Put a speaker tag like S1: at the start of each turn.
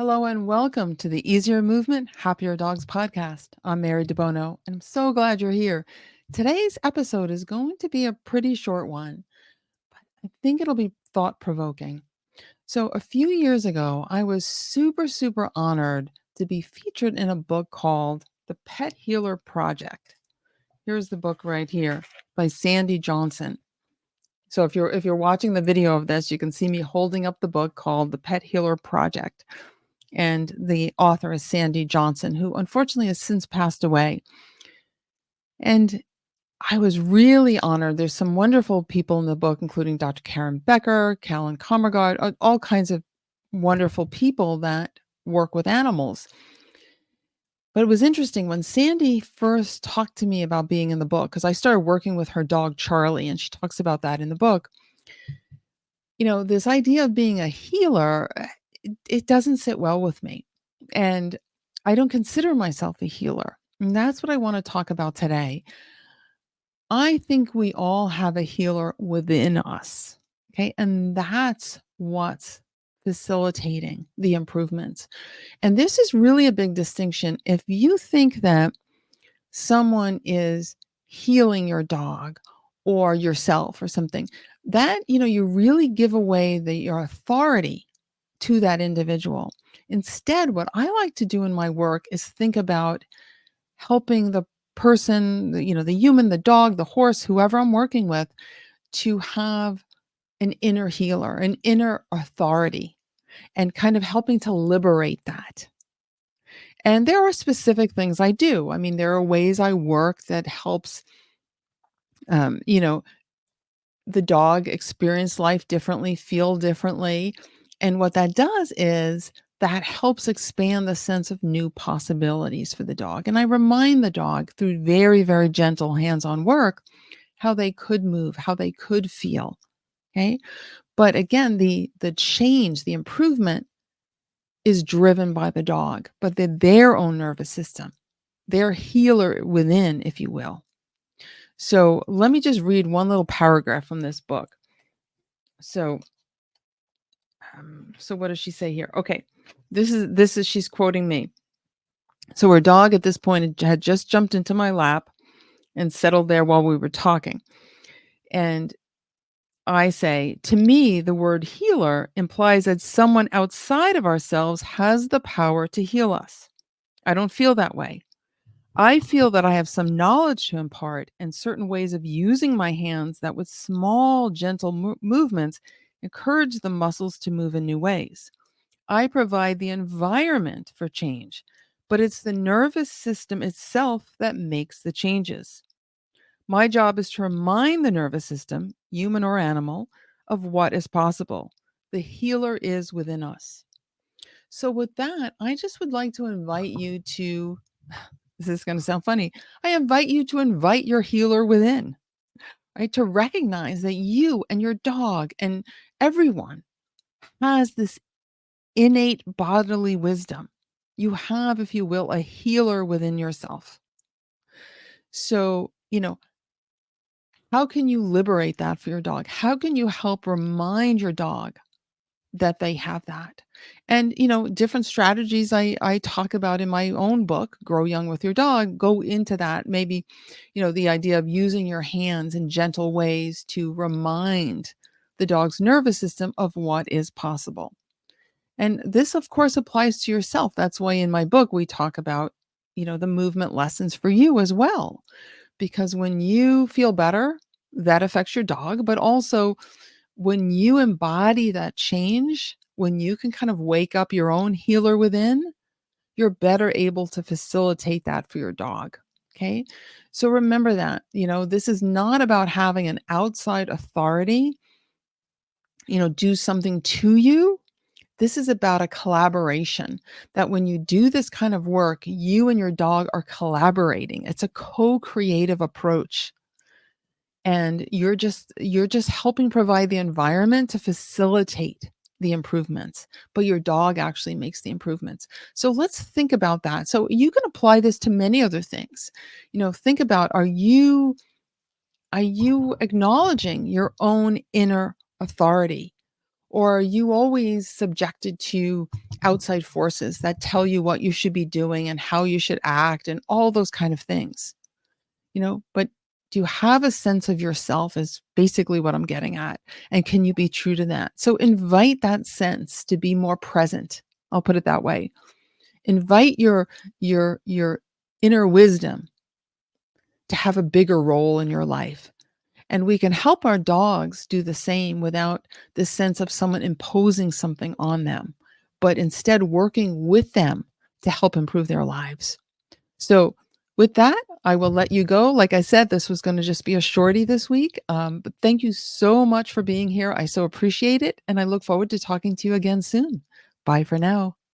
S1: Hello and welcome to the Easier Movement, Happier Dogs podcast. I'm Mary DeBono, and I'm so glad you're here. Today's episode is going to be a pretty short one, but I think it'll be thought provoking. So, a few years ago, I was super honored to be featured in a book called The Pet Healer Project. Here's the book right here by Sandy Johnson. So if you're watching the video of this, you can see me holding up the book called The Pet Healer Project. And the author is Sandy Johnson, who unfortunately has since passed away. And I was really honored. There's some wonderful people in the book, including Dr. Karen Becker, Callan Comergard, all kinds of wonderful people that work with animals. But it was interesting when Sandy first talked to me about being in the book, because I started working with her dog, Charlie, and she talks about that in the book. This idea of being a healer, it doesn't sit well with me. And I don't consider myself a healer. And that's what I want to talk about today. I think we all have a healer within us. Okay. And that's what's facilitating the improvements. And this is really a big distinction. If you think that someone is healing your dog or yourself or something, that, you really give away your authority to that individual. Instead, what I like to do in my work is think about helping the person, the human, the dog, the horse, whoever I'm working with, to have an inner healer, an inner authority, and kind of helping to liberate that. And there are specific things I do. I mean, there are ways I work that helps, um, you know, the dog experience life differently, feel differently. And what that does is that helps expand the sense of new possibilities for the dog. And I remind the dog through very gentle hands on work how they could move, how they could feel. Okay. But again, the change, the improvement is driven by the dog, but their own nervous system, their healer within, if you will. So let me just read one little paragraph from this book. So so what does she say here? Okay. This is she's quoting me. So her dog at this point had just jumped into my lap and settled there while we were talking. And I say, to me, the word healer implies that someone outside of ourselves has the power to heal us. I don't feel that way. I feel that I have some knowledge to impart and certain ways of using my hands that, with small, gentle movements, encourage the muscles to move in new ways. I provide the environment for change, but it's the nervous system itself that makes the changes. My job is to remind the nervous system, human or animal, of what is possible. The healer is within us. So, with that, I just would like to invite you to this is going to sound funny. I invite you to invite your healer within, right? To recognize that you and your dog and everyone has this innate bodily wisdom. You have, if you will, a healer within yourself. So, how can you liberate that for your dog? How can you help remind your dog that they have that? And, different strategies I talk about in my own book, Grow Young with Your Dog, go into that. Maybe, the idea of using your hands in gentle ways to remind the dog's nervous system of what is possible. And this, of course, applies to yourself. That's why in my book, we talk about, the movement lessons for you as well. Because when you feel better, that affects your dog. But also, when you embody that change, when you can kind of wake up your own healer within, you're better able to facilitate that for your dog. Okay. So remember that, this is not about having an outside authority, do something to you. This is about a collaboration that when you do this kind of work, you and your dog are collaborating. It's a co-creative approach. And you're just helping provide the environment to facilitate the improvements, but your dog actually makes the improvements. So let's think about that. So you can apply this to many other things. Think about, are you acknowledging your own inner authority? Or are you always subjected to outside forces that tell you what you should be doing and how you should act and all those kind of things? But do you have a sense of yourself is basically what I'm getting at, and can you be true to that? So invite that sense to be more present. I'll put it that way. Invite your inner wisdom to have a bigger role in your life. And we can help our dogs do the same without the sense of someone imposing something on them, but instead working with them to help improve their lives. So, with that, I will let you go. Like I said, this was going to just be a shorty this week. But thank you so much for being here. I so appreciate it. And I look forward to talking to you again soon. Bye for now.